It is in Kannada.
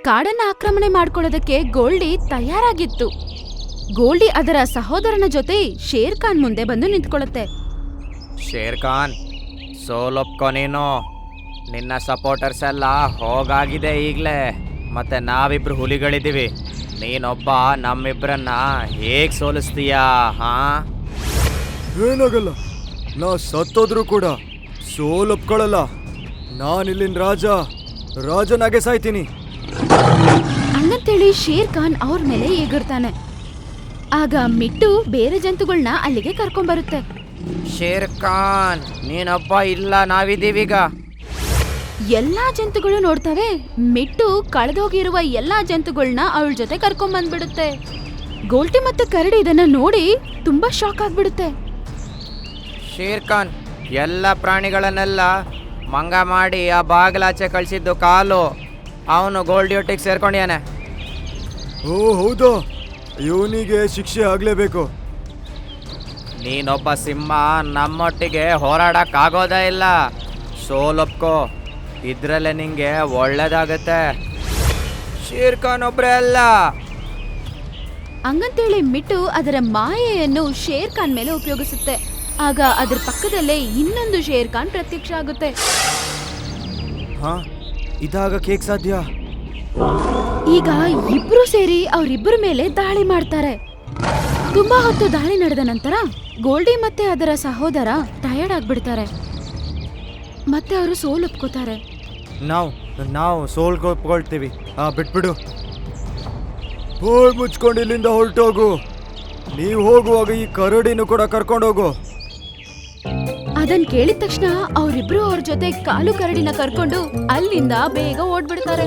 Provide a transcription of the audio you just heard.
ಕಾಡನ್ನ ಆಕ್ರಮಣೆ ಮಾಡ್ಕೊಳ್ಳೋದಕ್ಕೆ ಗೋಲ್ಡಿ ತಯಾರಾಗಿತ್ತು. ಗೋಲ್ಡಿ ಅದರ ಸಹೋದರನ ಜೊತೆ ಶೇರ್ ಖಾನ್ ಮುಂದೆ ಬಂದು ನಿಂತ್ಕೊಳ್ಳುತ್ತೆ. ಶೇರ್ ಖಾನ್, ಸೋಲೊಪ್ಕೊ ನೀನು. ನಿನ್ನ ಸಪೋರ್ಟರ್ಸ್ ಎಲ್ಲ ಹೋಗಾಗಿದೆ ಈಗಲೇ. ಮತ್ತೆ ನಾವಿಬ್ರು ಹುಲಿಗಳಿದ್ದೀವಿ. ನೀನೊಬ್ಬ ನಮ್ಮಿಬ್ರನ್ನ ಹೇಗೆ ಸೋಲಿಸ್ತೀಯಾ? ಹಾ, ಏನಾಗಲ್ಲ. ನಾ ಸತ್ತೋದ್ರು ಕೂಡ ಸೋಲೊಪ್ಕೊಳ್ಳಲ್ಲ. ನಾನಿಲ್ಲಿನ ರಾಜನಾಗೆ ಸಾಯ್ತೀನಿ. ಹಂಗಂತೇಳಿ ಶೇರ್ ಖಾನ್ ಅವ್ರ ಮೇಲೆ ಎಗರ್ತಾನೆ. ಆಗ ಮಿಟ್ಟು ಬೇರೆ ಜಂತುಗಳನ್ನ ಅಲ್ಲಿಗೆ ಕರ್ಕೊಂಡ್ಬರುತ್ತೆ. ಶೇರ್ ಖಾನ್, ನೀನೊಬ್ಬ ಇಲ್ಲ, ನಾವಿದ್ದೀವೀಗ. ಎಲ್ಲಾ ಜಂತುಗಳು ನೋಡ್ತವೆ. ಮಿಟ್ಟು ಕಳೆದೋಗಿರುವ ಎಲ್ಲಾ ಜಂತುಗಳನ್ನ ಅವಳ ಜೊತೆ ಕರ್ಕೊಂಡ್ಬಂದ್ಬಿಡುತ್ತೆ. ಗೋಲ್ಟಿ ಮತ್ತು ಕರಡಿ ಇದನ್ನ ನೋಡಿ ತುಂಬಾ ಶಾಕ್ ಆಗ್ಬಿಡುತ್ತೆ. ಶೇರ್ ಖಾನ್, ಎಲ್ಲ ಪ್ರಾಣಿಗಳನ್ನೆಲ್ಲ ಮಂಗ ಮಾಡಿ ಆ ಬಾಗಿಲಾಚೆ ಕಳಿಸಿದ್ದು ಕಾಲು. ಅವನು ಗೋಲ್ಡಿಯೊಟ್ಟಿಗೆ ಸೇರ್ಕೊಂಡ್ಯಾನೆ. ಓ ಹೌದಾ? ಇವನಿಗೆ ಶಿಕ್ಷೆ ಆಗ್ಲೇಬೇಕು. ನೀನೊಬ್ಬ ಸಿಂಹ ನಮ್ಮೊಟ್ಟಿಗೆ ಹೋರಾಡಕ್ಕಾಗೋದೇ ಇಲ್ಲ. ಸೋಲೊಪ್ಕೋ, ಇದ್ರಲ್ಲೇ ನಿಂಗೆ ಒಳ್ಳೇದಾಗತ್ತೆ. ಶೇರ್ ಖಾನ್ ಒಬ್ರೇ ಅಲ್ಲ. ಹಂಗಂತೇಳಿ ಮಿಟ್ಟು ಅದರ ಮಾಯೆಯನ್ನು ಶೇರ್ ಖಾನ್ ಮೇಲೆ ಉಪಯೋಗಿಸುತ್ತೆ. ಆಗ ಅದ್ರ ಪಕ್ಕದಲ್ಲೇ ಇನ್ನೊಂದು ಶೇರ್ ಖಾನ್ ಪ್ರತ್ಯಕ್ಷ ಆಗುತ್ತೆ. ಹಾ, ಇದಾಗ ಕೇಕ್ ಸಾಧ್ಯ? ಈಗ ಇಬ್ರು ಸೇರಿ ಅವರಿಬ್ಬರ ಮೇಲೆ ದಾಳಿ ಮಾಡ್ತಾರೆ. ತುಂಬಾ ಹೊತ್ತು ದಾಳಿ ನಡೆದ ನಂತರ ಗೋಲ್ಡಿ ಮತ್ತೆ ಅದರ ಸಹೋದರ ಟಯರ್ಡ್ ಆಗ್ಬಿಡ್ತಾರೆ. ಮತ್ತೆ ಅವರು ಸೋಲೊಪ್ಕೋತಾರೆ. ನಾವು ಸೋಲ್ಕೊಳ್ತೀವಿ. ಬಿಟ್ಬಿಡು. ಹೋಗಿ ಮುಚ್ಕೊಂಡು ಇಲ್ಲಿಂದ ಹೊರಟೋಗು. ನೀವು ಹೋಗುವಾಗ ಈ ಕರಡಿನೂ ಕೂಡ ಕರ್ಕೊಂಡೋಗು. ಅದನ್ ಕೇಳಿದ ತಕ್ಷಣ ಅವರಿಬ್ರು ಅವ್ರ ಜೊತೆ ಕಾಲು ಕರಡಿನ ಕರ್ಕೊಂಡು ಅಲ್ಲಿಂದ ಬೇಗ ಓಡ್ಬಿಡ್ತಾರೆ.